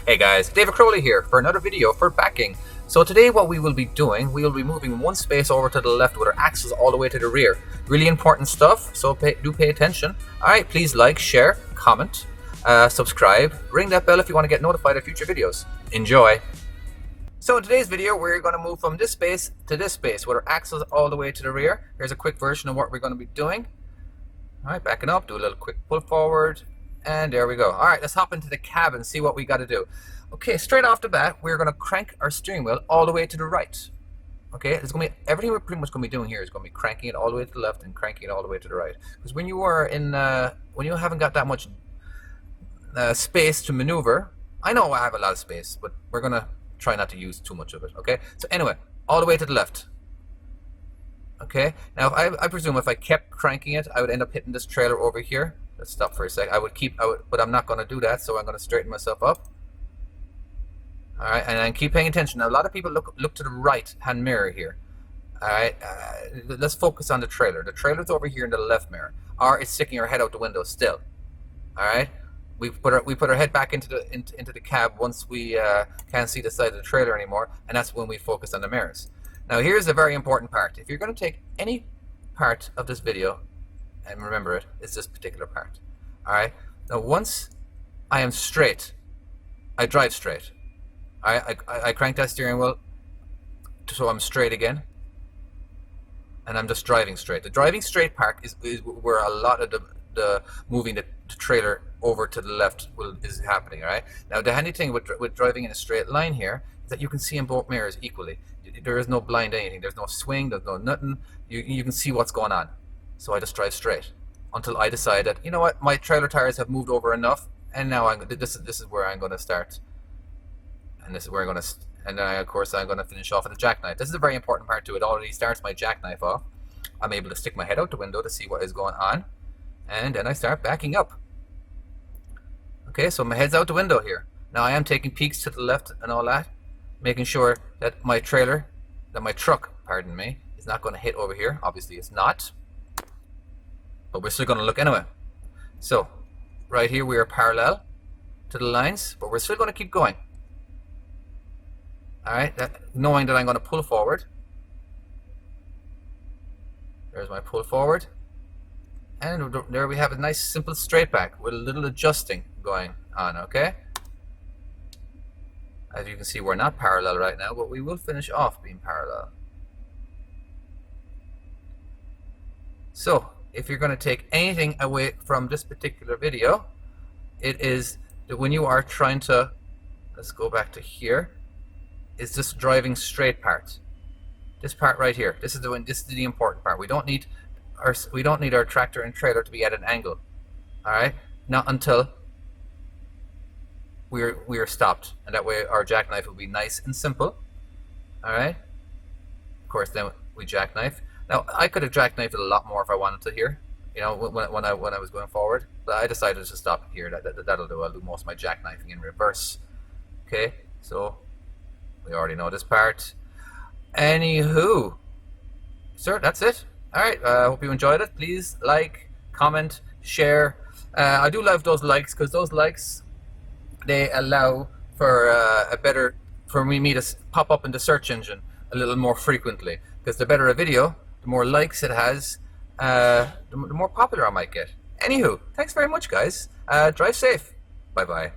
Hey guys, David Crowley here for another video for backing. So today what we will be doing, we will be moving one space over to the left with our axles all the way to the rear. Really important stuff, so do pay attention. Alright, please like, share, comment, subscribe, ring that bell if you want to get notified of future videos. Enjoy! So in today's video we're going to move from this space to this space with our axles all the way to the rear. Here's a quick version of what we're going to be doing. Alright, backing up, do a little quick pull forward. And there we go. All right, let's hop into the cab and see what we got to do. Okay, straight off the bat, we're going to crank our steering wheel all the way to the right. Okay, it's going to be everything we're pretty much going to be doing here is going to be cranking it all the way to the left and cranking it all the way to the right. Because when you are in, when you haven't got that much space to maneuver, I know I have a lot of space, but we're going to try not to use too much of it. Okay, so anyway, all the way to the left. Okay, now I presume if I kept cranking it, I would end up hitting this trailer over here. Let's stop for a sec. But I'm not going to do that, so I'm going to straighten myself up. All right, and then keep paying attention. Now, a lot of people look to the right-hand mirror here. All right, let's focus on the trailer. The trailer's over here in the left mirror, or it's sticking our head out the window still. All right, we put our head back into the cab once we can't see the side of the trailer anymore, and that's when we focus on the mirrors. Now, here's a very important part. If you're going to take any part of this video and remember it's this particular part. Alright, now once I am straight, I drive straight. I crank that steering wheel so I'm straight again, and I'm just driving straight. The driving straight part is where a lot of the moving the trailer over to the left is happening. Alright, now the handy thing with driving in a straight line here is that you can see in both mirrors equally. There is no blind anything, there's no swing, there's no nothing. You can see what's going on. So I just drive straight until I decide that, you know what, my trailer tires have moved over enough, and now this is where I'm going to start, and this is where I'm going to, and then of course I'm going to finish off with a jackknife. This is a very important part to it. Already starts my jackknife off. I'm able to stick my head out the window to see what is going on, and then I start backing up. Okay, so my head's out the window here. Now I am taking peeks to the left and all that, making sure that my truck, pardon me, is not going to hit over here. Obviously it's not. But we're still going to look anyway. So, right here we are parallel to the lines, but we're still going to keep going. Alright, knowing that I'm going to pull forward. There's my pull forward. And there we have a nice simple straight back with a little adjusting going on, okay? As you can see, we're not parallel right now, but we will finish off being parallel. So, if you're going to take anything away from this particular video, it is that when you are trying to, let's go back to here, is this driving straight part. This part right here. This is the important part. We don't need our tractor and trailer to be at an angle. All right, not until we are stopped, and that way our jackknife will be nice and simple. All right. Of course, then we jackknife. Now, I could have jackknifed it a lot more if I wanted to here, you know, when I was going forward, but I decided to stop here. That'll do. I'll do most of my jackknifing in reverse. Okay, so we already know this part. Anywho, sir, that's it. All right, I hope you enjoyed it. Please like, comment, share. I do love those likes, because those likes, they allow for for me to pop up in the search engine a little more frequently, because the better a video, the more likes it has, the more popular I might get. Anywho, thanks very much, guys. Drive safe. Bye-bye.